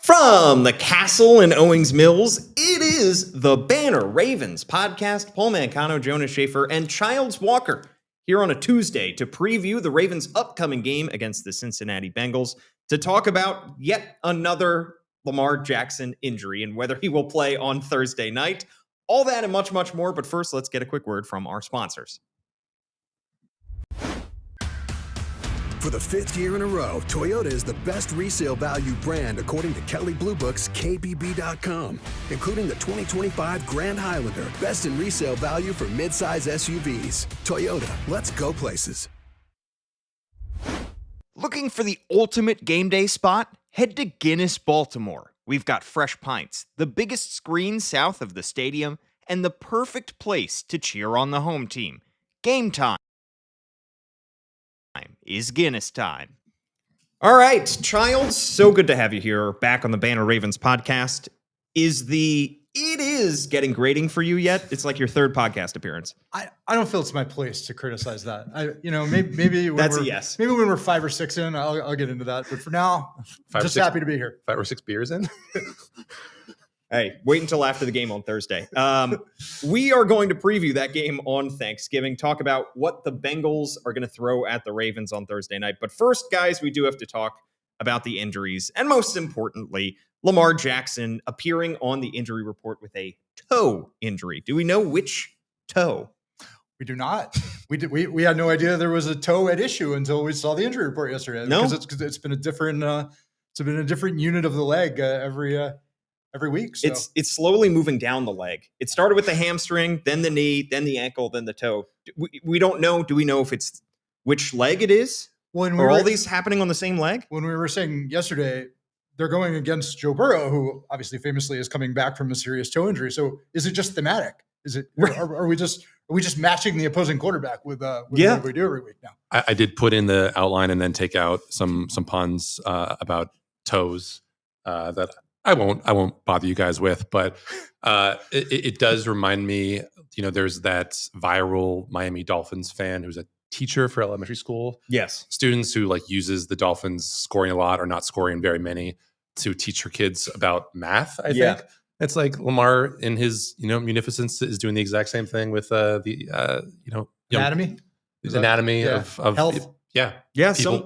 From the castle in Owings Mills, it is the Banner Ravens podcast. Paul Mancano, Jonas, Shaffer, and Childs Walker here on a Tuesday to preview the Ravens' upcoming game against the Cincinnati Bengals, to talk about yet another Lamar Jackson injury and whether he will play on Thursday night. All that and much, much more. But first, let's get a quick word from our sponsors. For the fifth year in a row, Toyota is the best resale value brand according to Kelley Blue Book's KBB.com, including the 2025 Grand Highlander, best in resale value for midsize SUVs. Toyota, let's go places. Looking for the ultimate game day spot? Head to Guinness, Baltimore. We've got fresh pints, the biggest screen south of the stadium, and the perfect place to cheer on the home team. Game time is Guinness time. All right, Childs, so good to have you here back on the Banner Ravens podcast. It is getting grading for you yet? It's like your third podcast appearance. I don't feel it's my place to criticize that. Maybe when That's a yes. Maybe when we're 5 or 6 in, I'll get into that. But for now, just happy to be here. 5 or 6 beers in. Hey, wait until after the game on Thursday. We are going to preview that game on Thanksgiving, talk about what the Bengals are going to throw at the Ravens on Thursday night. But first, guys, we do have to talk about the injuries. And most importantly, Lamar Jackson appearing on the injury report with a toe injury. Do we know which toe? We do not. We had no idea there was a toe at issue until we saw the injury report yesterday. No, because it's been a different unit of the leg every week. So. It's slowly moving down the leg. It started with the hamstring, then the knee, then the ankle, then the toe. We don't know. Do we know if it's which leg it is? Are all these happening on the same leg? When we were saying yesterday, they're going against Joe Burrow, who obviously famously is coming back from a serious toe injury. So is it just thematic? Is it? Are we just matching the opposing quarterback with what we do every week now? I did put in the outline and then take out some puns about toes that I won't bother you guys with, but it does remind me. There's that viral Miami Dolphins fan who's a teacher for elementary school. Yes, students who uses the Dolphins scoring a lot or not scoring very many to teach her kids about math. I think it's like Lamar in his munificence is doing the exact same thing with the anatomy. The anatomy of health.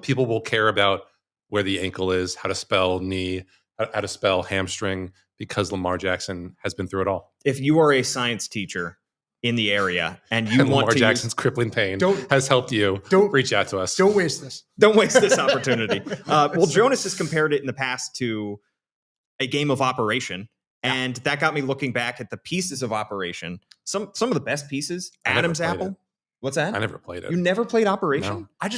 People will care about where the ankle is, how to spell knee, how to spell hamstring, because Lamar Jackson has been through it all. If you are a science teacher in the area and you want Lamar to Jackson's crippling pain has helped you, reach out to us. Don't waste this. Don't waste this opportunity. Well, Jonas has compared it in the past to a game of Operation, and that got me looking back at the pieces of Operation. Some of the best pieces. Adam's apple. What's that? I never played it. You never played Operation? No.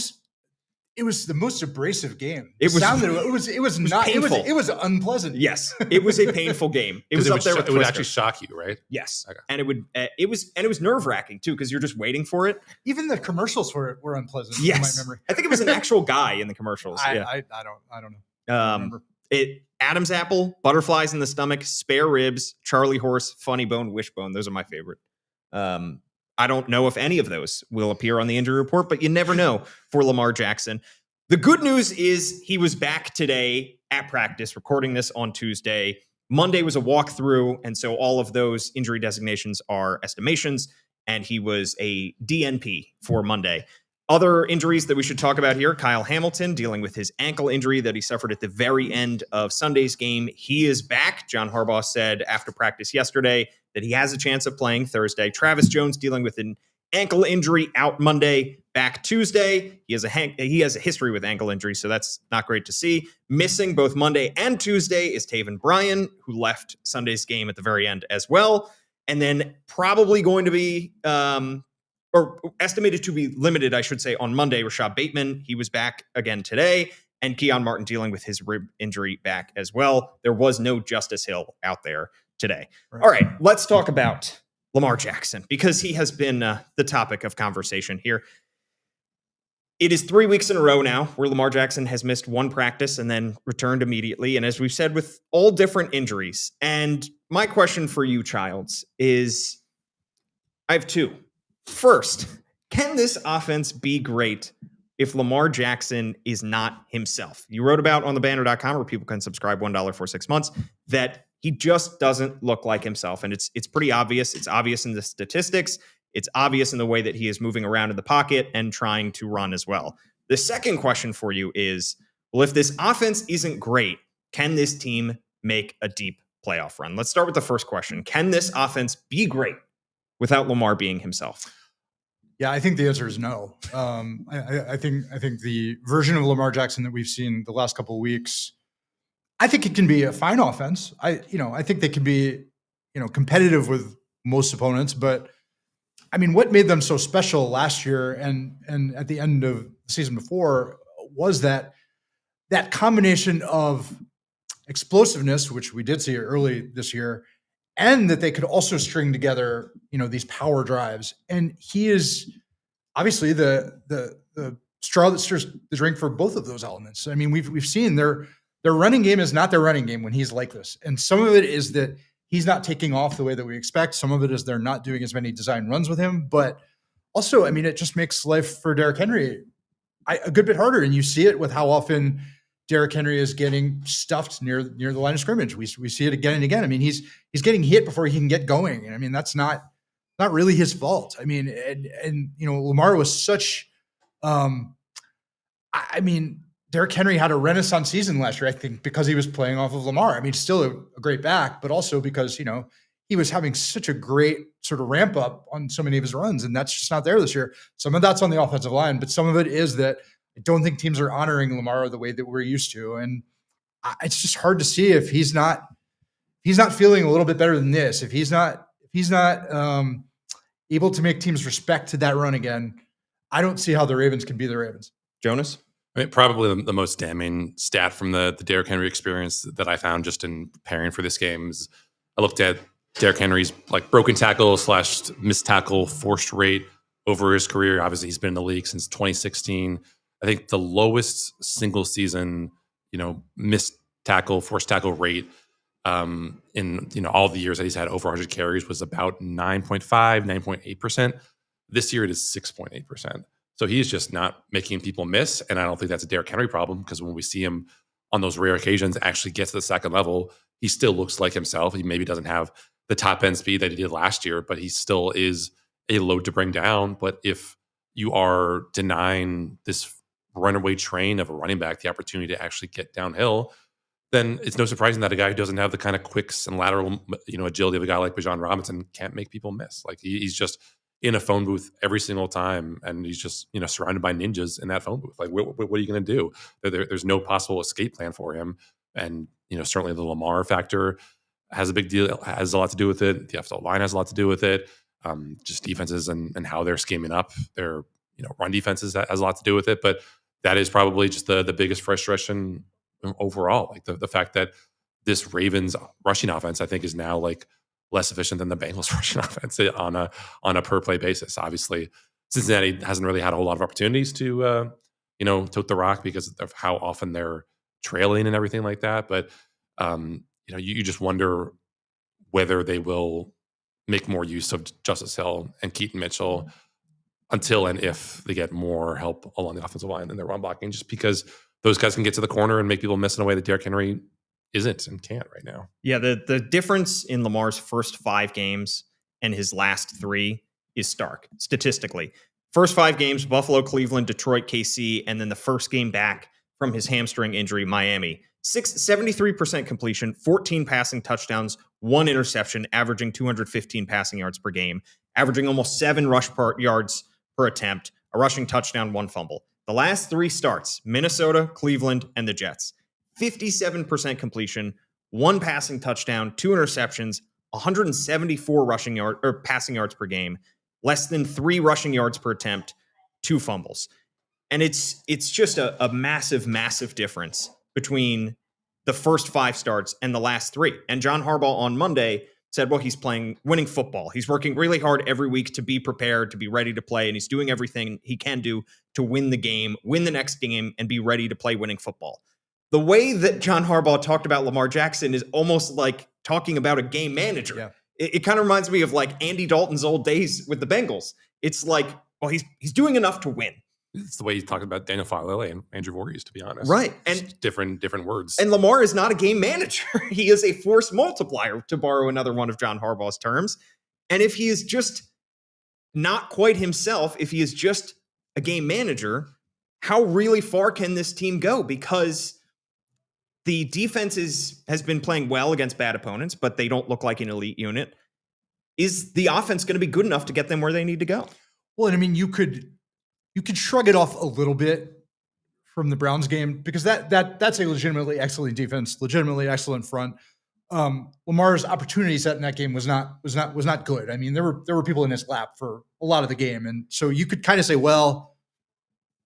It was the most abrasive game. It was painful. It was unpleasant. Yes, it was a painful game. It was up there with Twister. It would actually shock you, right? Yes, okay. And it was nerve wracking too, because you're just waiting for it. Even the commercials for it were unpleasant. Yes, in my memory. I think it was an actual guy in the commercials. I don't know. Adam's apple, butterflies in the stomach, spare ribs, Charlie horse, funny bone, wishbone. Those are my favorite. I don't know if any of those will appear on the injury report, but you never know for Lamar Jackson. The good news is he was back today at practice, recording this on Tuesday. Monday was a walkthrough, and so all of those injury designations are estimations, and he was a DNP for Monday. Other injuries that we should talk about here, Kyle Hamilton dealing with his ankle injury that he suffered at the very end of Sunday's game. He is back. John Harbaugh said after practice yesterday that he has a chance of playing Thursday. Travis Jones dealing with an ankle injury, out Monday, back Tuesday. He has a history with ankle injuries, so that's not great to see. Missing both Monday and Tuesday is Taven Bryan, who left Sunday's game at the very end as well. And then probably going to be or estimated to be limited, I should say, on Monday, Rashad Bateman. He was back again today. And Keon Martin dealing with his rib injury back as well. There was no Justice Hill out there today. Right. All right, let's talk about Lamar Jackson, because he has been the topic of conversation here. It is 3 weeks in a row now where Lamar Jackson has missed one practice and then returned immediately. And as we've said, with all different injuries. And my question for you, Childs, is I have two. First, can this offense be great if Lamar Jackson is not himself. You wrote about on thebanner.com, where people can subscribe $1 for 6 months, that he just doesn't look like himself. And it's pretty obvious. It's obvious in the statistics. It's obvious in the way that he is moving around in the pocket and trying to run as well. The second question for you is, well, if this offense isn't great, can this team make a deep playoff run? Let's start with the first question. Can this offense be great without Lamar being himself? Yeah, I think the answer is no. I think the version of Lamar Jackson that we've seen the last couple of weeks, I think it can be a fine offense. I think they can be, competitive with most opponents. But I mean, what made them so special last year and at the end of the season before was that combination of explosiveness, which we did see early this year, and that they could also string together, these power drives. And he is obviously the straw that stirs the drink for both of those elements. I mean, we've seen their running game is not their running game when he's like this. And some of it is that he's not taking off the way that we expect. Some of it is they're not doing as many design runs with him. But also, I mean, it just makes life for Derrick Henry a good bit harder. And you see it with how often Derrick Henry is getting stuffed near the line of scrimmage. We see it again and again. I mean, he's getting hit before he can get going. And I mean, that's not really his fault. I mean, and Lamar was such, I mean, Derrick Henry had a renaissance season last year, I think, because he was playing off of Lamar. I mean, still a great back, but also because, he was having such a great sort of ramp up on so many of his runs. And that's just not there this year. Some of that's on the offensive line, but some of it is that I don't think teams are honoring Lamar the way that we're used to. And it's just hard to see if he's not feeling a little bit better than this, if he's not able to make teams respect to that run again. I don't see how the Ravens can be the Ravens. Jonas? I mean, probably the most damning stat from the Derrick Henry experience that I found just in preparing for this game is I looked at Derrick Henry's broken tackle / missed tackle forced rate over his career. Obviously, he's been in the league since 2016. I think the lowest single season, missed tackle, forced tackle rate in all the years that he's had over 100 carries was about 9.5, 9.8%. This year it is 6.8%. So he's just not making people miss. And I don't think that's a Derrick Henry problem, because when we see him on those rare occasions actually get to the second level, he still looks like himself. He maybe doesn't have the top end speed that he did last year, but he still is a load to bring down. But if you are denying this runaway train of a running back the opportunity to actually get downhill, then it's no surprising that a guy who doesn't have the kind of quicks and lateral, agility of a guy like Bijan Robinson can't make people miss. Like he's just in a phone booth every single time, and he's just surrounded by ninjas in that phone booth. Like, what are you going to do? There's no possible escape plan for him, and certainly the Lamar factor has a lot to do with it. The offensive line has a lot to do with it. Just defenses and how they're scheming up their run defenses has a lot to do with it. But that is probably just the biggest frustration overall. Like the fact that this Ravens rushing offense, I think, is now less efficient than the Bengals rushing offense on a per play basis. Obviously, Cincinnati hasn't really had a whole lot of opportunities to tote the rock because of how often they're trailing and everything like that. But you just wonder whether they will make more use of Justice Hill and Keaton Mitchell until and if they get more help along the offensive line than their run blocking, just because those guys can get to the corner and make people miss in a way that Derrick Henry isn't and can't right now. Yeah, the difference in Lamar's first 5 games and his last 3 is stark statistically. First 5 games, Buffalo, Cleveland, Detroit, KC, and then the first game back from his hamstring injury, Miami. 73% completion, 14 passing touchdowns, 1 interception, averaging 215 passing yards per game, averaging almost 7 rush yards per attempt, a rushing touchdown, 1 fumble. The last 3 starts, Minnesota, Cleveland, and the Jets. 57% completion, 1 passing touchdown, 2 interceptions, 174 passing yards per game, less than 3 rushing yards per attempt, 2 fumbles. And it's just a massive, massive difference between the first 5 starts and the last 3. And John Harbaugh on Monday said, well, he's playing winning football. He's working really hard every week to be prepared, to be ready to play, and he's doing everything he can do to win the game, win the next game, and be ready to play winning football. The way that John Harbaugh talked about Lamar Jackson is almost like talking about a game manager. Yeah. It kind of reminds me of Andy Dalton's old days with the Bengals. It's like, well, he's doing enough to win. it's the way he talked about Daniel Falele and Andrew Voorhees, to be honest. Right. Just And different words. And Lamar is not a game manager. He is a force multiplier, to borrow another one of John Harbaugh's terms. And if he is just not quite himself, if he is just a game manager, how really far can this team go? Because the defense has been playing well against bad opponents, but they don't look like an elite unit. Is the offense going to be good enough to get them where they need to go? Well, and I mean, you could shrug it off a little bit from the Browns game, because that's a legitimately excellent defense, legitimately excellent front. Lamar's opportunity set in that game was not good. I mean, there were people in his lap for a lot of the game, and so you could kind of say, well,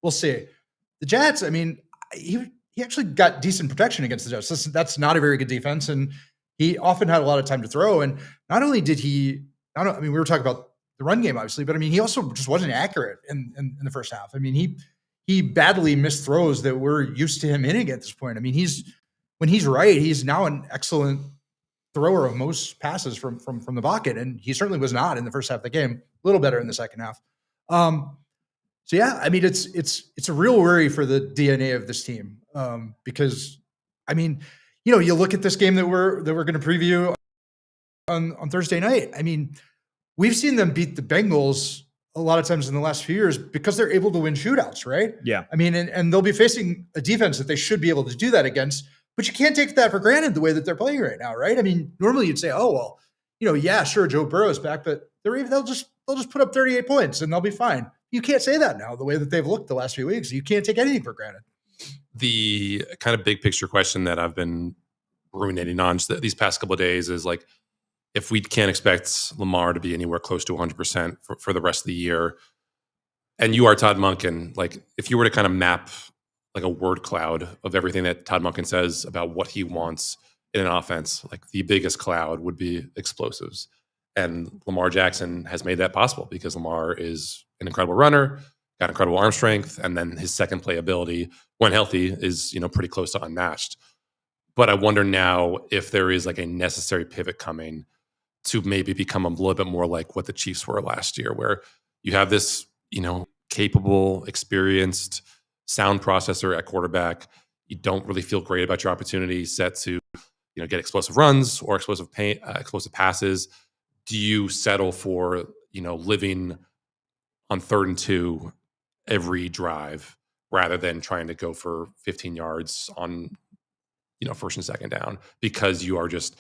we'll see. The Jets, I mean, he actually got decent protection against the Jets. That's not a very good defense, and he often had a lot of time to throw. And not only did he, I mean, we were talking about the run game, obviously, but I mean, he also just wasn't accurate in the first half. I mean, he badly missed throws that we're used to him hitting at this point. I mean, when he's right, he's now an excellent thrower of most passes from the pocket, and he certainly was not in the first half of the game. A little better in the second half. So yeah, I mean, it's a real worry for the DNA of this team, because I mean, you know, you look at this game that we're going to preview on Thursday night. I mean, we've seen them beat the Bengals a lot of times in the last few years because they're able to win shootouts, right? Yeah. I mean, and they'll be facing a defense that they should be able to do that against, but you can't take that for granted the way that they're playing right now, right? I mean, normally you'd say, oh, well, you know, yeah, sure, Joe Burrow's back, but they'll just put up 38 points and they'll be fine. You can't say that now, the way that they've looked the last few weeks. You can't take anything for granted. The kind of big picture question that I've been ruminating on just these past couple of days is like, if we can't expect Lamar to be anywhere close to 100% for the rest of the year, and you are Todd Monken, like if you were to kind of map like a word cloud of everything that Todd Monken says about what he wants in an offense, like the biggest cloud would be explosives. And Lamar Jackson has made that possible because Lamar is an incredible runner, got incredible arm strength, and then his second play ability, when healthy, is, you know, pretty close to unmatched. But I wonder now if there is like a necessary pivot coming to maybe become a little bit more like what the Chiefs were last year, where you have this, you know, capable, experienced sound processor at quarterback. You don't really feel great about your opportunity set to, you know, get explosive runs or explosive passes. Do you settle for, you know, living on 3rd and 2 every drive rather than trying to go for 15 yards on, you know, 1st and 2nd down, because you are just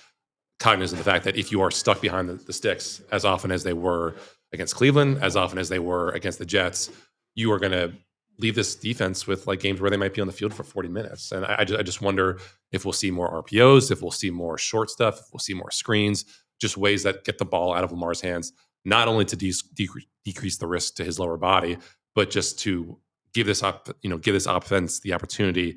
cognizant of the fact that if you are stuck behind the sticks as often as they were against Cleveland, as often as they were against the Jets, you are going to leave this defense with like games where they might be on the field for 40 minutes. And I just wonder if we'll see more RPOs, if we'll see more short stuff, if we'll see more screens, just ways that get the ball out of Lamar's hands, not only to decrease the risk to his lower body, but just to give this offense the opportunity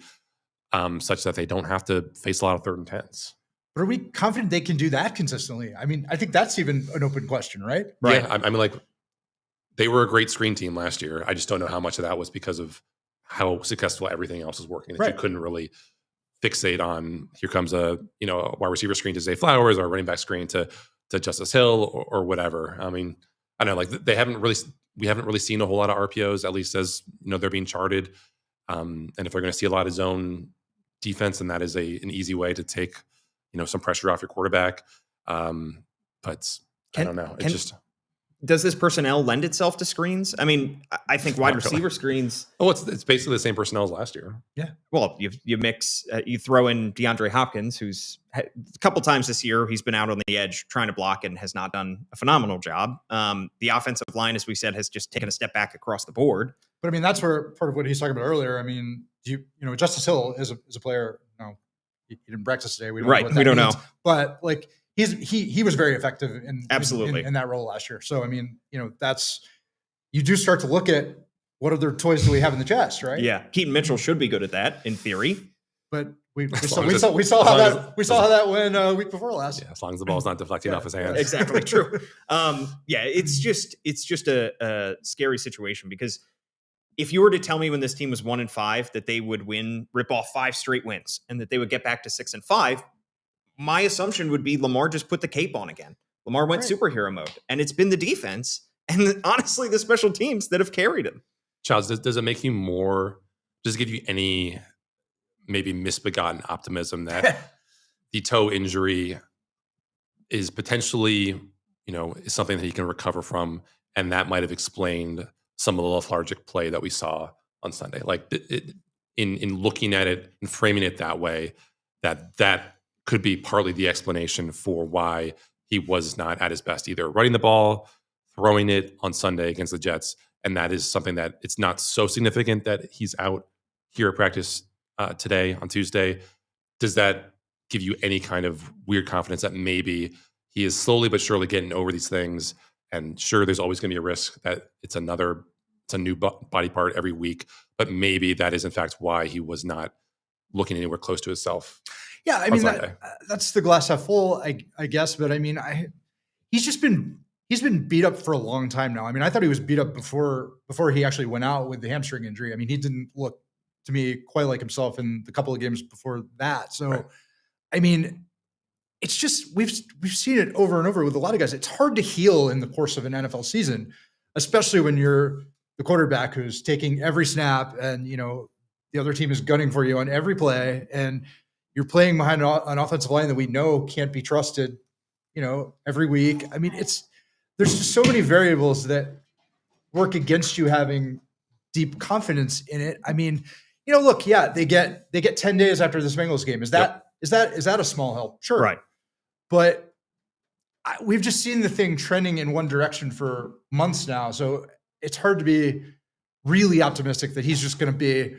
such that they don't have to face a lot of 3rd and 10s. But are we confident they can do that consistently? I mean, I think that's even an open question, right? Right. Yeah, I mean, like, they were a great screen team last year. I just don't know how much of that was because of how successful everything else was working. That you couldn't really fixate on, here comes a wide receiver screen to Zay Flowers or a running back screen to Justice Hill or whatever. I mean, I don't know, like we haven't really seen a whole lot of RPOs, at least as, you know, they're being charted. And if they're going to see a lot of zone defense, then that is an easy way to take, you know, some pressure off your quarterback. But I don't know. Does this personnel lend itself to screens? I mean, I think wide receiver screens. Oh, it's basically the same personnel as last year. Yeah. Well, you mix, you throw in DeAndre Hopkins, who's a couple times this year, he's been out on the edge trying to block and has not done a phenomenal job. The offensive line, as we said, has just taken a step back across the board. But I mean, that's where part of what he's talking about earlier. I mean, you know, Justice Hill is a player. No, he didn't practice today. We don't know what that we don't means. know. But like, he was very effective in that role last year. So I mean, you know, you do start to look at what other toys do we have in the chest, right? Yeah, Keaton Mitchell should be good at that in theory. But we saw how that went week before last. Yeah, as long as the ball's not deflecting off his hands. Exactly true. It's just a scary situation, because if you were to tell me when this team was 1-5 that they would rip off 5 straight wins and that they would get back to 6-5, my assumption would be Lamar just put the cape on again. Lamar went superhero mode, and it's been the defense and honestly the special teams that have carried him. Charles, does it make you more? Does it give you any maybe misbegotten optimism that the toe injury is potentially, is something that he can recover from, and that might have explained some of the lethargic play that we saw on Sunday? Like in looking at it and framing it that way, that could be partly the explanation for why he was not at his best, either running the ball, throwing it on Sunday against the Jets. And that is something that it's not so significant that he's out here at practice today on Tuesday. Does that give you any kind of weird confidence that maybe he is slowly but surely getting over these things? And sure, there's always going to be a risk that it's a new body part every week, but maybe that is in fact why he was not looking anywhere close to himself. Yeah, I mean that's the glass half full, I guess. But I mean, he's been beat up for a long time now. I mean, I thought he was beat up before he actually went out with the hamstring injury. I mean, he didn't look to me quite like himself in the couple of games before that. So, right. I mean, it's just we've seen it over and over with a lot of guys. It's hard to heal in the course of an NFL season, especially when you're the quarterback who's taking every snap and the other team is gunning for you on every play, and you're playing behind an offensive line that we know can't be trusted, every week. I mean, there's just so many variables that work against you having deep confidence in it. I mean, look, yeah, they get 10 days after this Bengals game. Is that a small help? Sure. Right. But we've just seen the thing trending in one direction for months now. So it's hard to be really optimistic that he's just going to be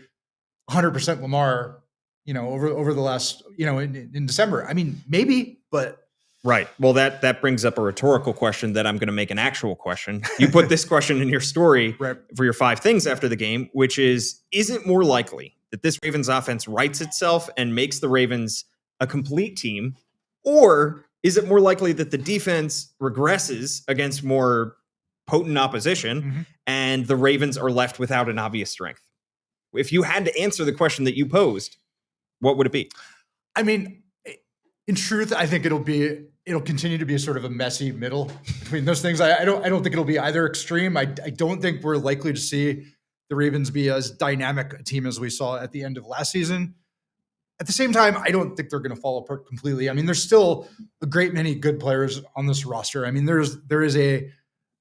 100% Lamar, over the last, in December. I mean, maybe, but. Right. Well, that brings up a rhetorical question that I'm going to make an actual question. You put this question in your story right. for your 5 things after the game, which is it more likely that this Ravens offense rights itself and makes the Ravens a complete team, or is it more likely that the defense regresses against more potent opposition and the Ravens are left without an obvious strength? If you had to answer the question that you posed, what would it be? I mean, in truth, I think it'll continue to be a sort of a messy middle between those things. I don't think it'll be either extreme. I don't think we're likely to see the Ravens be as dynamic a team as we saw at the end of last season. At the same time, I don't think they're going to fall apart completely. I mean, there's still a great many good players on this roster. I mean, there's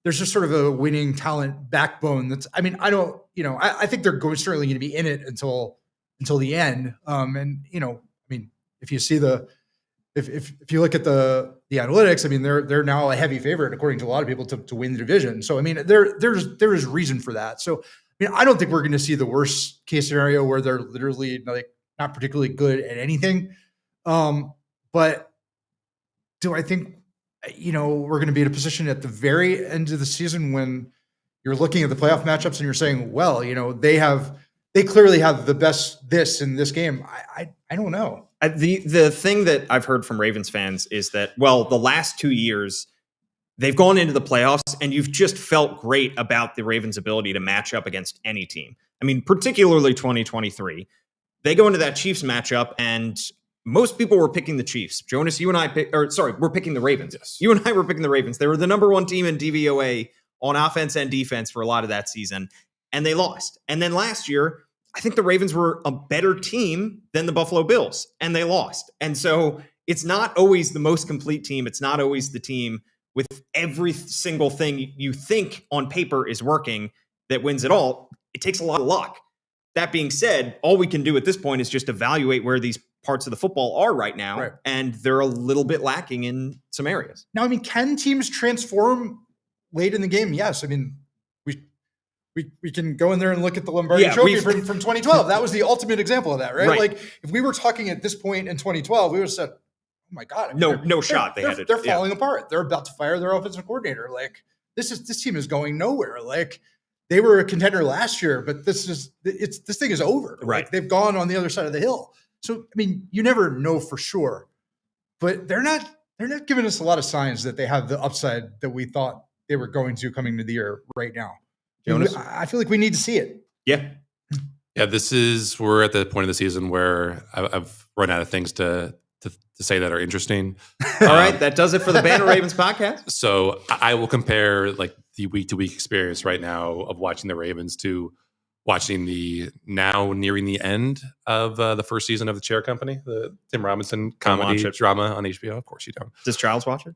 just sort of a winning talent backbone. I think they're certainly going to be in it until the end. If you see if you look at the analytics, I mean, they're now a heavy favorite according to a lot of people to win the division. So I mean, there is reason for that. So I mean, I don't think we're going to see the worst case scenario where they're literally not particularly good at anything. But do I think we're going to be in a position at the very end of the season when you're looking at the playoff matchups and you're saying, well, they clearly have the best this in this game. I don't know. The thing that I've heard from Ravens fans is that, well, the last 2 years, they've gone into the playoffs and you've just felt great about the Ravens' ability to match up against any team. I mean, particularly 2023. They go into that Chiefs matchup and most people were picking the Chiefs. Jonas, you and I we're picking the Ravens. Yes. You and I were picking the Ravens. They were the number 1 team in DVOA on offense and defense for a lot of that season, and they lost. And then last year, I think the Ravens were a better team than the Buffalo Bills, and they lost. And so it's not always the most complete team. It's not always the team with every single thing you think on paper is working that wins it all. It takes a lot of luck. That being said, all we can do at this point is just evaluate where these parts of the football are right now, right. And they're a little bit lacking in some areas. Now, I mean, can teams transform late in the game? Yes. I mean, we can go in there and look at the Lombardi Trophy from 2012. That was the ultimate example of that, right? Like, if we were talking at this point in 2012, we would have said, oh my God. I mean, no shot. They're falling apart. They're about to fire their offensive coordinator. Like, this team is going nowhere. Like, they were a contender last year, but this thing is over. Right. Like, they've gone on the other side of the hill. So, I mean, you never know for sure, but they're not giving us a lot of signs that they have the upside that we thought they were going to coming to the year right now. Jonas? I feel like we need to see it. Yeah. Yeah, we're at the point of the season where I've run out of things to say that are interesting. All right, that does it for the Banner Ravens podcast. So I will compare like the week-to-week experience right now of watching the Ravens to watching the now nearing the end of the first season of The Chair Company, the Tim Robinson comedy drama on HBO. Of course you don't. Does Childs watch it?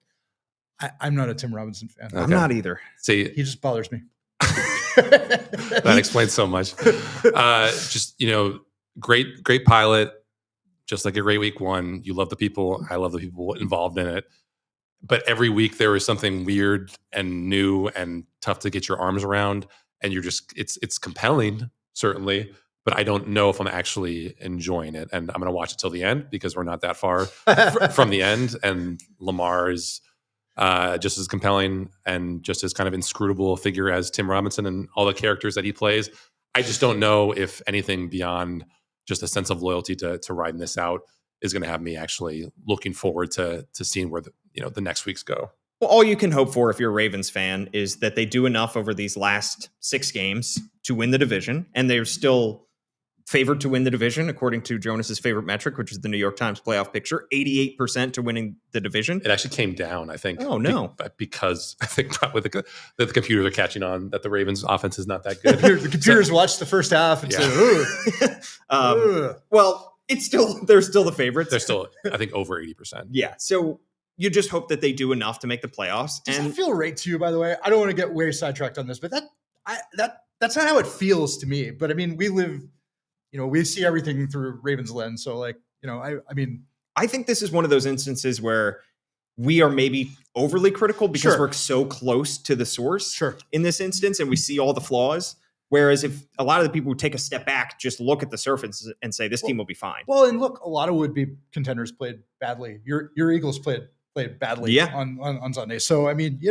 I'm not a Tim Robinson fan. Okay. I'm not either. See, he just bothers me. that explains so much. Just, great pilot, just like a great week one. You love the people. I love the people involved in it. But every week there is something weird and new and tough to get your arms around. And you're just, it's compelling, certainly, but I don't know if I'm actually enjoying it. And I'm going to watch it till the end because we're not that far from the end. And Lamar is just as compelling and just as kind of inscrutable a figure as Tim Robinson and all the characters that he plays. I just don't know if anything beyond just a sense of loyalty to riding this out is going to have me actually looking forward to seeing where the next weeks go. Well, all you can hope for if you're a Ravens fan is that they do enough over these last 6 games to win the division, and they're still favored to win the division according to Jonas's favorite metric, which is the New York Times playoff picture, 88% to winning the division. It actually came down, I think. Oh, no. Because I think probably the computers are catching on that the Ravens offense is not that good. The computers watch the first half and say, well, they're still the favorites. They're still, I think, over 80%. Yeah. So you just hope that they do enough to make the playoffs. Does that feel right to you, by the way? I don't want to get way sidetracked on this, but that's not how it feels to me. But I mean, we live, we see everything through Ravens lens. So I think this is one of those instances where we are maybe overly critical because we're so close to the source in this instance, and we see all the flaws. Whereas if a lot of the people who take a step back, just look at the surface and say, this team will be fine. Well, and look, a lot of would-be contenders played badly. Your Eagles played badly on Sunday. So, I mean,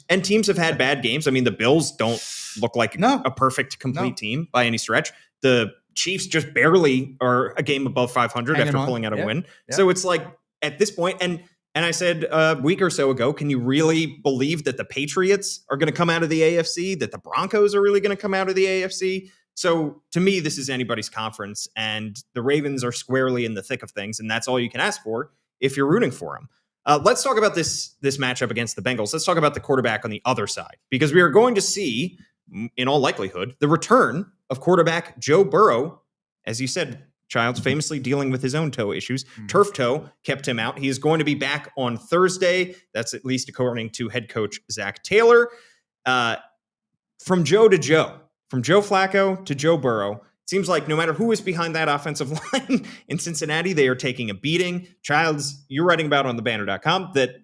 and teams have had bad games. I mean, the Bills don't look like a perfect, complete team by any stretch. The Chiefs just barely are a game above 500 after pulling out a win. Yeah. So it's like at this point, and I said a week or so ago, can you really believe that the Patriots are going to come out of the AFC, that the Broncos are really going to come out of the AFC? So to me, this is anybody's conference, and the Ravens are squarely in the thick of things, and that's all you can ask for if you're rooting for them. Let's talk about this matchup against the Bengals. Let's talk about the quarterback on the other side, because we are going to see, in all likelihood, the return of quarterback Joe Burrow. As you said, Childs famously dealing with his own toe issues. Turf toe kept him out. He is going to be back on Thursday. That's at least according to head coach Zach Taylor. From Joe to Joe, from Joe Flacco to Joe Burrow, it seems like no matter who is behind that offensive line in Cincinnati, they are taking a beating. Childs, you're writing about on thebanner.com that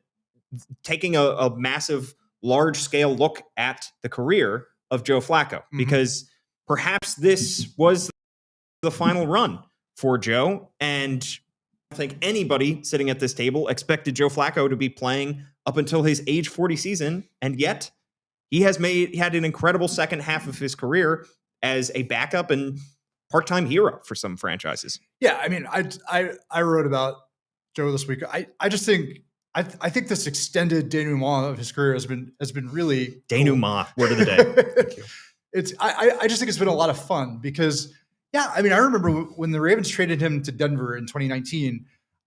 taking a massive, large-scale look at the career of Joe Flacco, because perhaps this was the final run for Joe, and I think anybody sitting at this table expected Joe Flacco to be playing up until his age 40 season, and yet he had an incredible second half of his career as a backup and part-time hero for some franchises. Yeah, I mean, I wrote about Joe this week. I just think I think this extended denouement of his career has been really denouement. Word of the day. Thank you. I just think it's been a lot of fun because. Yeah, I mean, I remember when the Ravens traded him to Denver in 2019,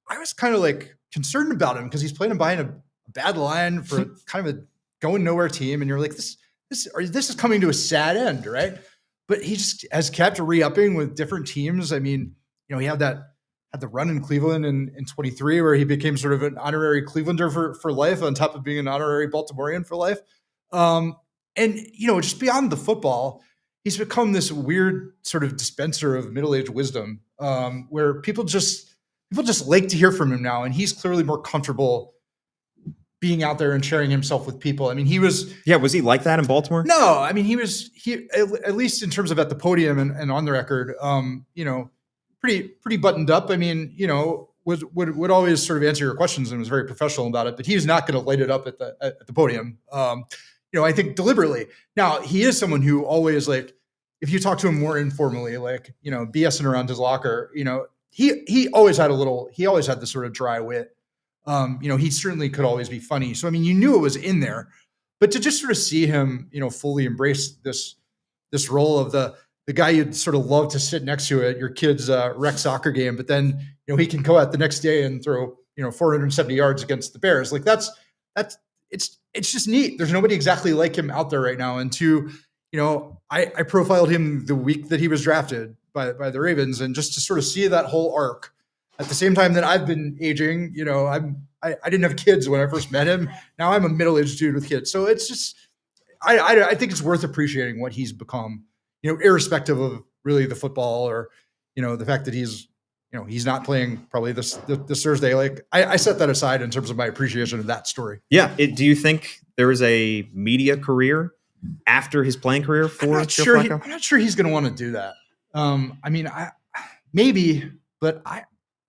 I was kind of like concerned about him because he's playing behind a bad line for kind of a going nowhere team. And you're like, this is coming to a sad end, right? But he just has kept re-upping with different teams. I mean, he had the run in Cleveland in 23 where he became sort of an honorary Clevelander for life on top of being an honorary Baltimorean for life. And just beyond the football, he's become this weird sort of dispenser of middle-aged wisdom, where people just like to hear from him now, and he's clearly more comfortable being out there and sharing himself with people. I mean, he was was he like that in Baltimore? No, I mean he at least in terms of at the podium and on the record, pretty buttoned up. I mean, would always sort of answer your questions and was very professional about it, but he was not going to light it up at the podium. I think deliberately. Now, he is someone who always, like, if you talk to him more informally, like, BSing around his locker, he always had this sort of dry wit. He certainly could always be funny. So, I mean, you knew it was in there, but to just sort of see him, fully embrace this role of the guy you'd sort of love to sit next to at your kid's rec soccer game, but then, he can go out the next day and throw, 470 yards against the Bears. Like it's just neat. There's nobody exactly like him out there right now. And to I profiled him the week that he was drafted by the Ravens, and just to sort of see that whole arc at the same time that I've been aging, I didn't have kids when I first met him. Now I'm a middle-aged dude with kids. So it's just, I think it's worth appreciating what he's become, irrespective of really the football or, the fact that he's not playing probably this Thursday. Like I set that aside in terms of my appreciation of that story. Yeah. Do you think there is a media career after his playing career for I'm not sure he's going to want to do that. Maybe, but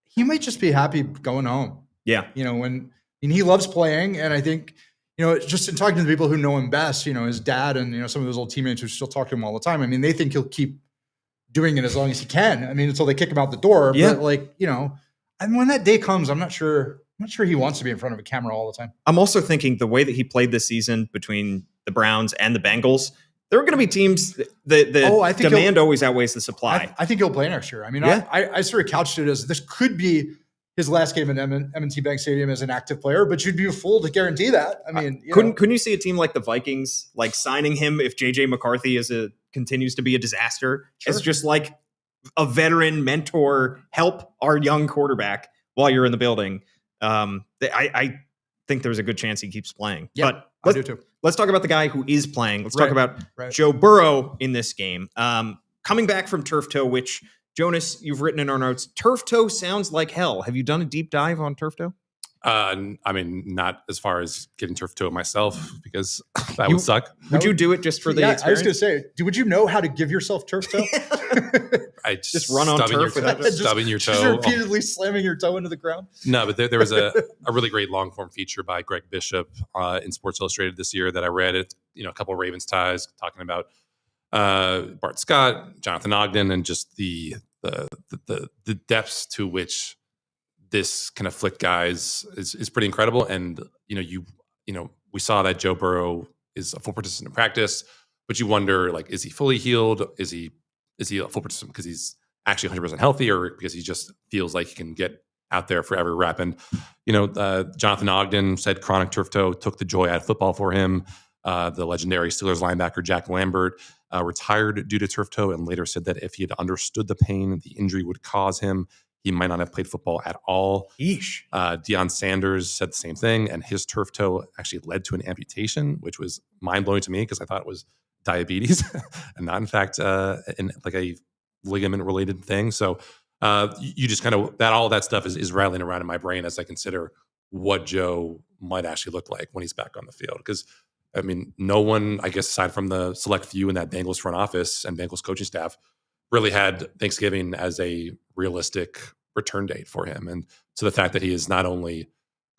he might just be happy going home. Yeah. When he loves playing, and I think, just in talking to the people who know him best, his dad and, some of his old teammates who still talk to him all the time. I mean, they think he'll keep doing it as long as he can. I mean, until they kick him out the door. Yeah. But and when that day comes, I'm not sure he wants to be in front of a camera all the time. I'm also thinking the way that he played this season between the Browns and the Bengals, there are going to be teams I think demand always outweighs the supply. I think he'll play next year. I mean, yeah. I sort of couched it as this could be his last game in M&T Bank Stadium as an active player, but you'd be a fool to guarantee that. I mean, couldn't you see a team like the Vikings like signing him if JJ McCarthy continues to be a disaster? Sure. It's just like a veteran mentor, help our young quarterback while you're in the building. I think there's a good chance he keeps playing. Yeah, but I do too. Let's talk about the guy who is playing. Let's talk about right. Joe Burrow in this game. Coming back from turf toe, which, Jonas, you've written in our notes, turf toe sounds like hell. Have you done a deep dive on turf toe? I mean, not as far as getting turf toe myself, because that would suck. Would you do it just for the experience? I was going to say, would you know how to give yourself turf toe? I just run on turf without stubbing your toe. Just repeatedly slamming your toe into the ground? No, but there was a really great long form feature by Greg Bishop in Sports Illustrated this year that I read. It, a couple of Ravens ties talking about Bart Scott, Jonathan Ogden, and just the depths to which this can afflict guys is pretty incredible. And we saw that Joe Burrow is a full participant in practice, but you wonder, like, is he fully healed? Is he a full participant because he's actually 100% healthy, or because he just feels like he can get out there for every rep? And Jonathan Ogden said chronic turf toe took the joy out of football for him. The legendary Steelers linebacker Jack Lambert retired due to turf toe, and later said that if he had understood the pain the injury would cause him, he might not have played football at all. Yeesh. Deion Sanders said the same thing, and his turf toe actually led to an amputation, which was mind-blowing to me because I thought it was diabetes and not, in fact, in like a ligament-related thing. So you just kind of, all that stuff is rattling around in my brain as I consider what Joe might actually look like when he's back on the field. Because, I mean, no one, I guess, aside from the select few in that Bengals front office and Bengals coaching staff, really had Thanksgiving as a realistic return date for him. And so the fact that he is not only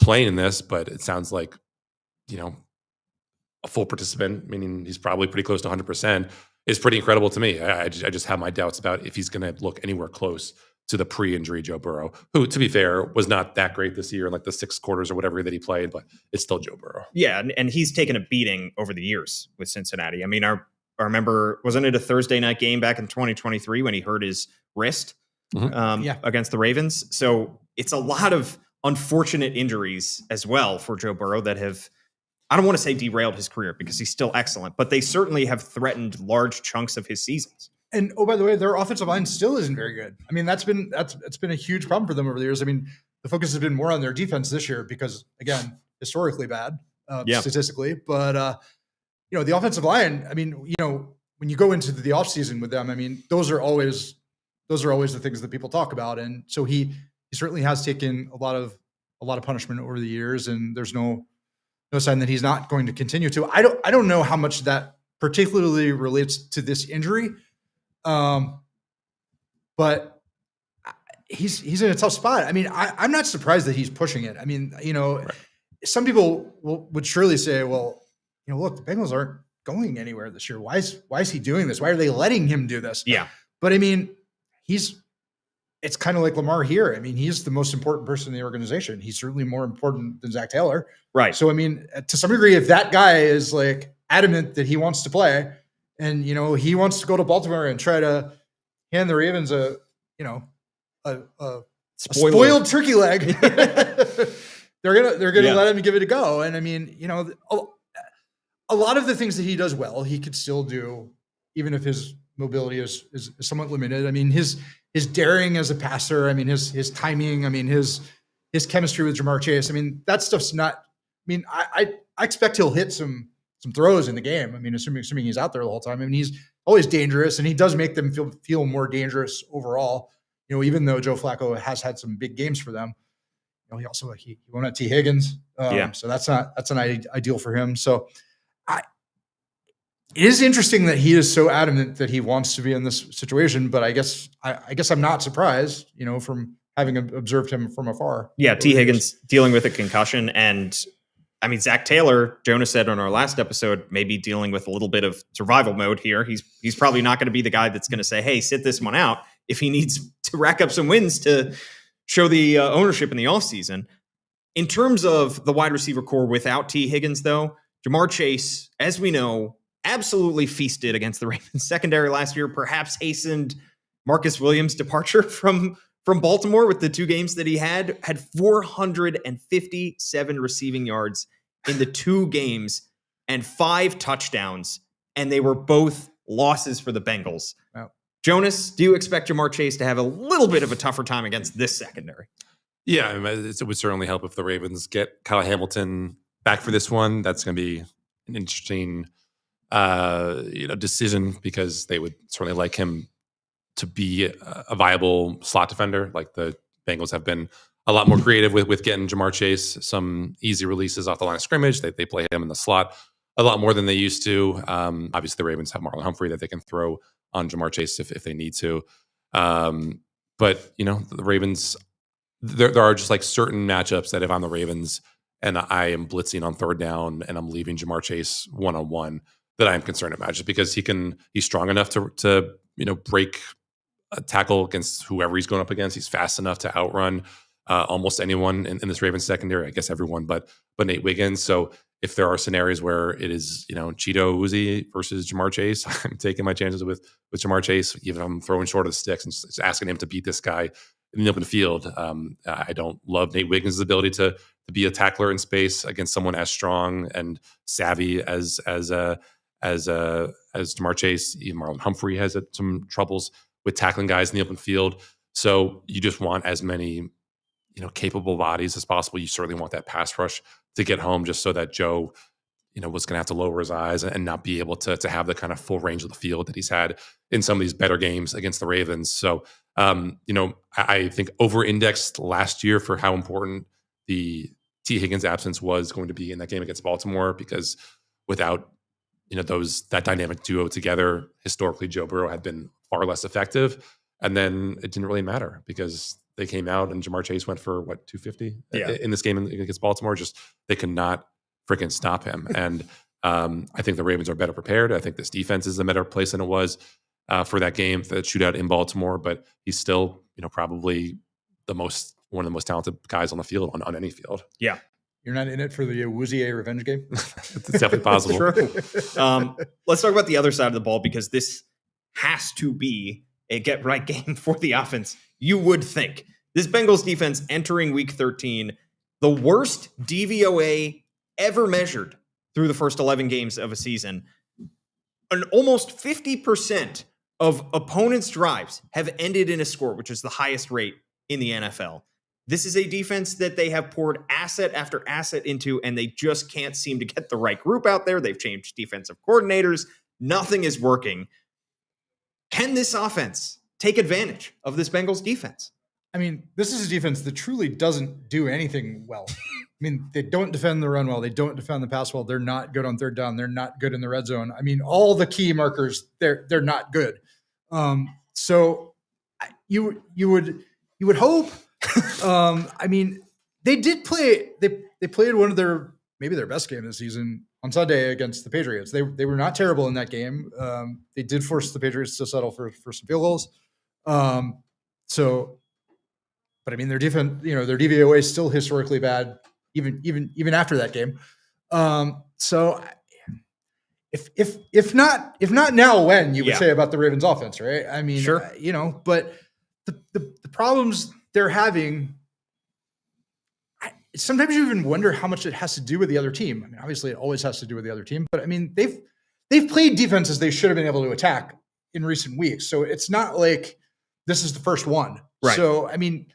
playing in this, but it sounds like, a full participant, meaning he's probably pretty close to 100%, is pretty incredible to me. I just have my doubts about if he's going to look anywhere close to the pre-injury Joe Burrow, who, to be fair, was not that great this year in like the 6 quarters or whatever that he played, but it's still Joe Burrow. Yeah, and he's taken a beating over the years with Cincinnati. I mean, I remember, wasn't it a Thursday night game back in 2023 when he hurt his wrist against the Ravens? So it's a lot of unfortunate injuries as well for Joe Burrow that have, I don't want to say derailed his career because he's still excellent, but they certainly have threatened large chunks of his seasons. And by the way, their offensive line still isn't very good. I mean, it's been a huge problem for them over the years. I mean, the focus has been more on their defense this year because, again, historically bad statistically. But the offensive line. I mean, when you go into the offseason with them, I mean, those are always the things that people talk about. And so he certainly has taken a lot of punishment over the years, and there's no sign that he's not going to continue to. I don't know how much that particularly relates to this injury. But he's in a tough spot. I mean, I'm not surprised that he's pushing it. I mean, right. Some people would surely say, well, look, the Bengals aren't going anywhere this year. Why is he doing this? Why are they letting him do this? Yeah. But I mean, it's kind of like Lamar here. I mean, he's the most important person in the organization. He's certainly more important than Zach Taylor. Right. So, I mean, to some degree, if that guy is like adamant that he wants to play, and, he wants to go to Baltimore and try to hand the Ravens a spoiled turkey leg, they're gonna let him give it a go. And I mean, a lot of the things that he does well, he could still do, even if his mobility is somewhat limited. I mean, his daring as a passer. I mean, his timing. I mean, his chemistry with Ja'Marr Chase. I mean, that stuff's not. I mean, I expect he'll hit some throws in the game. I mean, assuming he's out there the whole time. I mean, he's always dangerous, and he does make them feel more dangerous overall. You know, even though Joe Flacco has had some big games for them, you know, he also he won at T. Higgins. So that's an ideal for him. So it is interesting that he is so adamant that he wants to be in this situation, but I guess I'm not surprised, you know, from having observed him from afar. Yeah, T. Higgins dealing with a concussion, and I mean, Zach Taylor, Jonas said on our last episode, maybe dealing with a little bit of survival mode here. He's probably not going to be the guy that's going to say, hey, sit this one out if he needs to rack up some wins to show the ownership in the offseason. In terms of the wide receiver core without T. Higgins, though, Ja'Marr Chase, as we know, absolutely feasted against the Ravens secondary last year, perhaps hastened Marcus Williams' departure from Baltimore with the 2 games that he had 457 receiving yards in the 2 games and 5 touchdowns, and they were both losses for the Bengals. Wow. Jonas, do you expect Ja'Marr Chase to have a little bit of a tougher time against this secondary? Yeah, I mean, it would certainly help if the Ravens get Kyle Hamilton back for this one. That's going to be an interesting decision, because they would certainly like him to be a viable slot defender. Like the Bengals have been a lot more creative with getting Ja'Marr Chase some easy releases off the line of scrimmage. They play him in the slot a lot more than they used to. Obviously, the Ravens have Marlon Humphrey that they can throw on Ja'Marr Chase if they need to. But, you know, the Ravens, there are just like certain matchups that if I'm the Ravens and I am blitzing on 3rd down and I'm leaving Ja'Marr Chase one-on-one, that I'm concerned about, just because he's strong enough to break a tackle against whoever he's going up against. He's fast enough to outrun almost anyone in this Ravens secondary. I guess everyone but Nate Wiggins. So if there are scenarios where it is, you know, Cheeto Uzi versus Ja'Marr Chase, I'm taking my chances with Ja'Marr Chase, even if I'm throwing short of the sticks and just asking him to beat this guy in the open field. I don't love Nate Wiggins' ability to be a tackler in space against someone as strong and savvy as Ja'Marr Chase. Even Marlon Humphrey has some troubles with tackling guys in the open field. So you just want as many, you know, capable bodies as possible. You certainly want that pass rush to get home, just so that Joe, you know, was going to have to lower his eyes and not be able to have the kind of full range of the field that he's had in some of these better games against the Ravens. So, you know, I think over-indexed last year for how important the T. Higgins absence was going to be in that game against Baltimore, because without, you know, that dynamic duo together, historically Joe Burrow had been far less effective. And then it didn't really matter, because they came out and Ja'Marr Chase went for 250 in this game against Baltimore. Just they could not freaking stop him. And I think the Ravens are better prepared. I think this defense is a better place than it was for that game, that shootout in Baltimore. But he's still, you know, probably one of the most talented guys on the field on any field. Yeah. You're not in it for the Woozier revenge game? It's definitely possible. Let's talk about the other side of the ball, because this has to be a get-right game for the offense. You would think. This Bengals defense entering Week 13, the worst DVOA ever measured through the first 11 games of a season. An almost 50% of opponents' drives have ended in a score, which is the highest rate in the NFL. This is a defense that they have poured asset after asset into, and they just can't seem to get the right group out there. They've changed defensive coordinators. Nothing is working. Can this offense take advantage of this Bengals defense? I mean, this is a defense that truly doesn't do anything well. I mean, they don't defend the run well. They don't defend the pass well. They're not good on 3rd down. They're not good in the red zone. I mean, all the key markers, they're not good. So you would hope. I mean, they did play. They played one of maybe their best game of the season on Sunday against the Patriots. They were not terrible in that game. They did force the Patriots to settle for some field goals. But I mean, their defense, you know, their DVOA is still historically bad, even after that game. So if not now, when you would say about the Ravens offense, right? I mean, sure. You know, but the problems they're having, sometimes you even wonder how much it has to do with the other team. I mean, obviously, it always has to do with the other team, but I mean, they've played defenses they should have been able to attack in recent weeks. So it's not like this is the first one. Right. So I mean,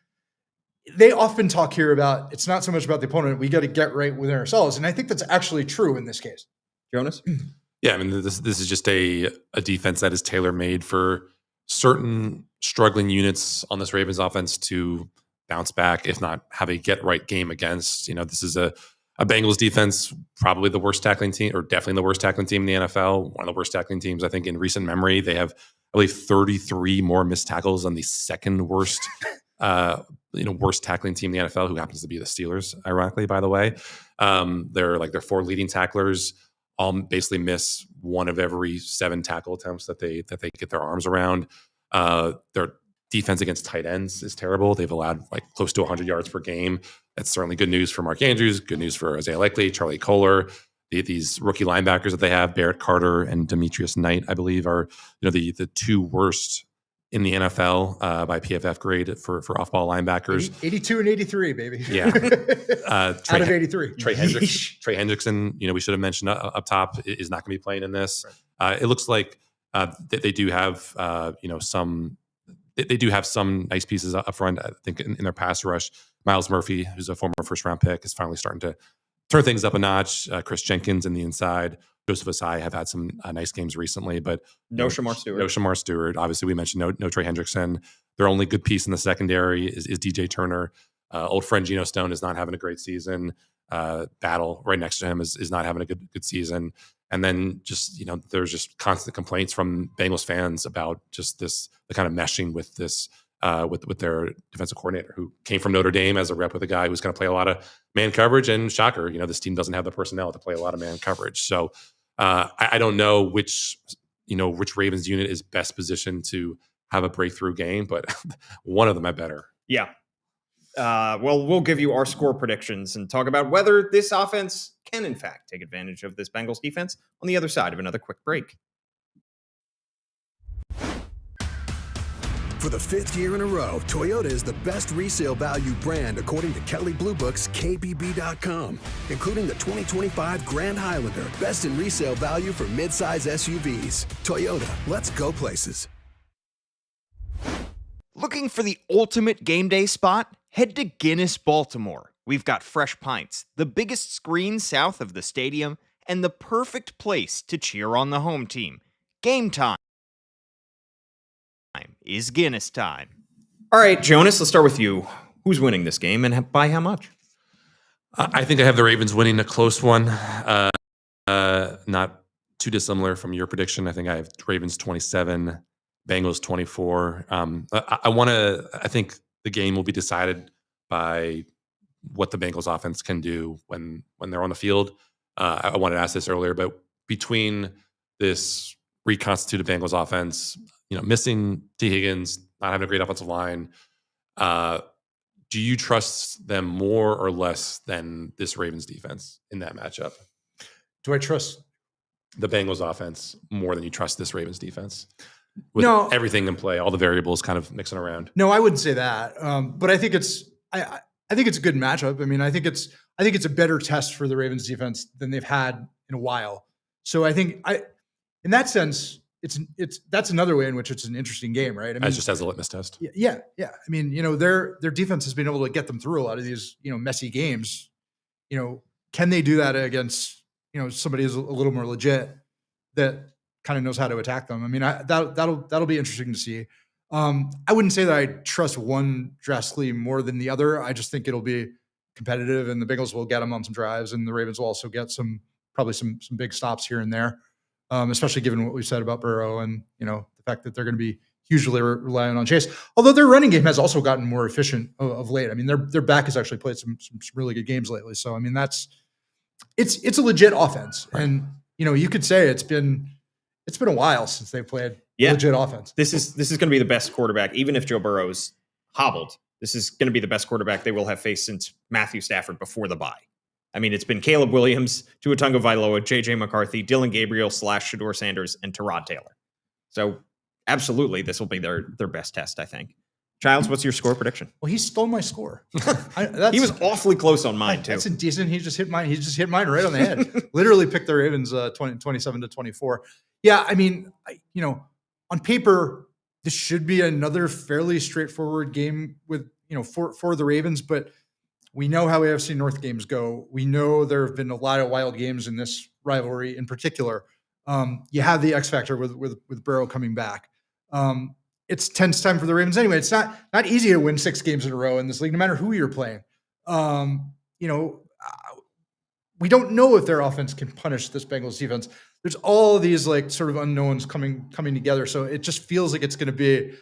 they often talk here about it's not so much about the opponent. We got to get right within ourselves, and I think that's actually true in this case. Jonas? Yeah, I mean, this is just a defense that is tailor made for certain struggling units on this Ravens offense to bounce back, if not have a get right game against. This is a Bengals defense, probably the worst tackling team, or definitely the worst tackling team in the NFL. One of the worst tackling teams, I think, in recent memory. They have, I believe, 33 more missed tackles than the second worst, worst tackling team in the NFL, who happens to be the Steelers, ironically, by the way. Their 4 leading tacklers all basically miss one of every 7 tackle attempts that they get their arms around. Their defense against tight ends is terrible. They've allowed close to 100 yards per game. That's certainly good news for Mark Andrews, good news for Isaiah Likely, Charlie Kohler. These rookie linebackers that they have, Barrett Carter and Demetrius Knight, I believe, are the 2 worst in the NFL by PFF grade for off-ball linebackers. 82 and 83, baby. Yeah. Out of 83. Trey Hendrickson, we should have mentioned up top, is not going to be playing in this. Right. It looks like they do have some. They do have some nice pieces up front. I think in their pass rush, Miles Murphy, who's a former first-round pick, is finally starting to turn things up a notch. Chris Jenkins in the inside. Joseph Asai have had some nice games recently, but no Shamar Stewart. No Shamar Stewart. Obviously, we mentioned no Trey Hendrickson. Their only good piece in the secondary is DJ Turner. Old friend Geno Stone is not having a great season. Battle right next to him is not having a good season. And then just, there's just constant complaints from Bengals fans about just the kind of meshing with this, with their defensive coordinator, who came from Notre Dame as a rep with a guy who's going to play a lot of man coverage. And shocker, this team doesn't have the personnel to play a lot of man coverage. So I don't know which Ravens unit is best positioned to have a breakthrough game, but one of them I better. Yeah. Well, we'll give you our score predictions and talk about whether this offense can, in fact, take advantage of this Bengals defense on the other side of another quick break. For the 5th year in a row, Toyota is the best resale value brand according to Kelley Blue Book's KBB.com, including the 2025 Grand Highlander, best in resale value for midsize SUVs. Toyota, let's go places. Looking for the ultimate game day spot? Head to Guinness, Baltimore. We've got fresh pints, the biggest screen south of the stadium, and the perfect place to cheer on the home team. Game time is Guinness time. All right, Jonas, let's start with you. Who's winning this game and by how much? I think I have the Ravens winning a close one. Not too dissimilar from your prediction. I think I have Ravens 27, Bengals 24. I think the game will be decided by what the Bengals offense can do when they're on the field. I wanted to ask this earlier, but between this reconstituted Bengals offense, missing T. Higgins, not having a great offensive line, do you trust them more or less than this Ravens defense in that matchup? Do I trust the Bengals offense more than you trust this Ravens defense? With everything in play, all the variables kind of mixing around. No, I wouldn't say that. But I think it's I think it's a good matchup. I mean, I think it's a better test for the Ravens defense than they've had in a while. So I think in that sense, that's another way in which it's an interesting game, right? I mean, just as a litmus test. Yeah. I mean, their defense has been able to get them through a lot of these, messy games. Can they do that against, somebody who's a little more legit that kind of knows how to attack them? I mean, that'll be interesting to see. I wouldn't say that I trust one drastically more than the other. I just think it'll be competitive, and the Bengals will get them on some drives, and the Ravens will also get probably some big stops here and there. Especially given what we've said about Burrow and, the fact that they're going to be hugely relying on Chase. Although their running game has also gotten more efficient of late. I mean, their back has actually played some really good games lately. So, I mean, it's a legit offense. Right. And, you could say it's been a while since they played legit offense. This is going to be the best quarterback, even if Joe Burrow's hobbled. This is going to be the best quarterback they will have faced since Matthew Stafford before the bye. I mean, it's been Caleb Williams, Tua Tagovailoa, J.J. McCarthy, Dylan Gabriel / Shador Sanders, and Tyrod Taylor. So absolutely, this will be their best test, I think. Childs, what's your score prediction? Well, he stole my score. He was awfully close on mine too. That's indecent. He just hit mine. He just hit mine right on the head. Literally picked the Ravens 27-24. Yeah, I mean, on paper, this should be another fairly straightforward game with for the Ravens, but we know how AFC North games go. We know there have been a lot of wild games in this rivalry in particular. You have the X factor with Burrow coming back. It's tense time for the Ravens anyway. It's not easy to win 6 games in a row in this league, no matter who you're playing. We don't know if their offense can punish this Bengals defense. There's all these like sort of unknowns coming together. So it just feels like it's going to be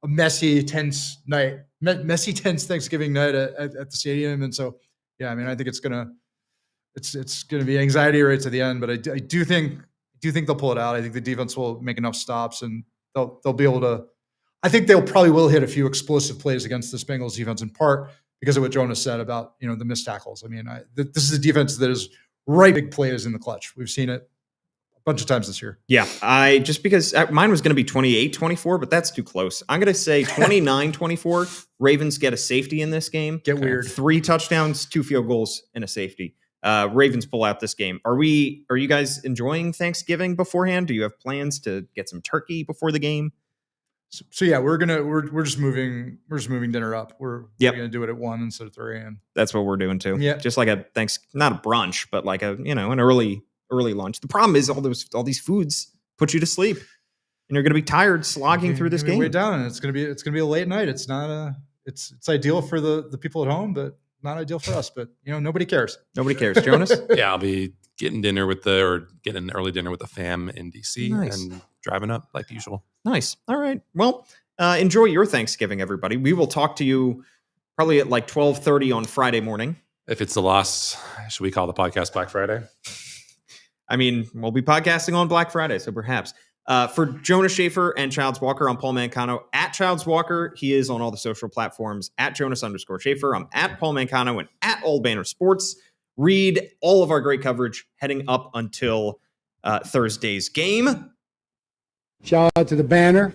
a messy, tense night, messy, tense Thanksgiving night at the stadium. And so, yeah, I mean, I think it's gonna be anxiety right to the end. But I do think they'll pull it out. I think the defense will make enough stops, and they'll be able to. I think they'll probably hit a few explosive plays against this Bengals defense, in part because of what Jonas said about the missed tackles. I mean, this is a defense that is right big plays in the clutch. We've seen it a bunch of times this year. Yeah, just because mine was going to be 28-24, but that's too close. I'm going to say 29-24. Ravens get a safety in this game. Get weird. 3 touchdowns, 2 field goals, and a safety. Ravens pull out this game. Are you guys enjoying Thanksgiving beforehand? Do you have plans to get some turkey before the game? So yeah, we're just moving dinner up. We're gonna do it at 1 instead of 3. And that's what we're doing too. Yeah, just like not a brunch, but like an early lunch. The problem is all these foods put you to sleep, and you're gonna be tired slogging through this game. Way down, and it's gonna be a late night. It's not it's ideal for the people at home, but not ideal for us. But nobody cares. Nobody cares. Jonas? Yeah, I'll be getting getting an early dinner with the fam in DC. Nice. And driving up like usual. Nice. All right. Well, enjoy your Thanksgiving, everybody. We will talk to you probably at like 12:30 on Friday morning. If it's a loss, should we call the podcast Black Friday? I mean, we'll be podcasting on Black Friday, so perhaps. For Jonas Shaffer and Childs Walker, I'm Paul Mancano. At Childs Walker, he is on all the social platforms. At Jonas_Shaffer, I'm at Paul Mancano and at Old Banner Sports. Read all of our great coverage heading up until Thursday's game. Shout out to the Banner.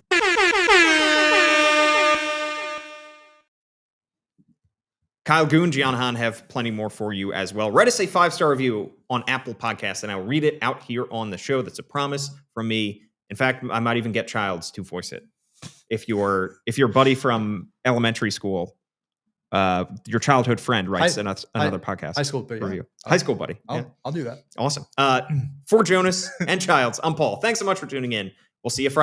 Kyle Goon, Gian Han have plenty more for you as well. Write us a 5-star review on Apple Podcasts, and I'll read it out here on the show. That's a promise from me. In fact, I might even get Childs to voice it. If your buddy from elementary school, your childhood friend, writes another podcast. High school buddy. Review. High school buddy. I'll do that. Awesome. For Jonas and Childs, I'm Paul. Thanks so much for tuning in. We'll see you Friday.